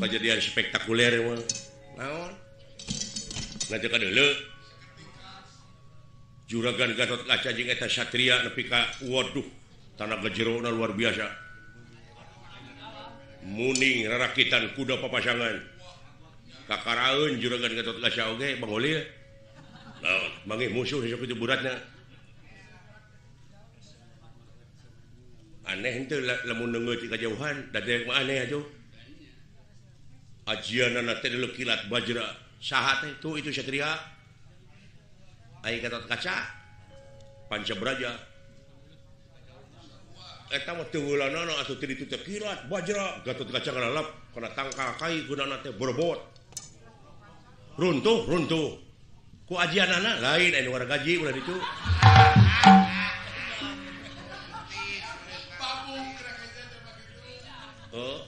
kejadian spektakuler mah. Naon? Ngajak deuleu. Juragan Gatot Kaca jeung eta satria nepi ka waduh tanaga jerona luar biasa. Muning rarakitan kuda papasangan. Kakaraeun Juragan Gatot Kaca oge Bang Ulil. Naon? Mangih musuh sok itu buratna. Aneh henteu lamun neungeut ka jauhan, dadek mah aneh atuh. Ajianana teh kilat bajra. Saha teh tuh itu satria? Ai Gatot Kaca. Pancabraja. Eta mah teu heulanana atuh teu ditu teh kilat bajra. Gatot Kaca ngalalap kana tangkal kai gunana teh berebot. Runtuh. Ku ajianana lain anu wargaji ulah ditu. Oh.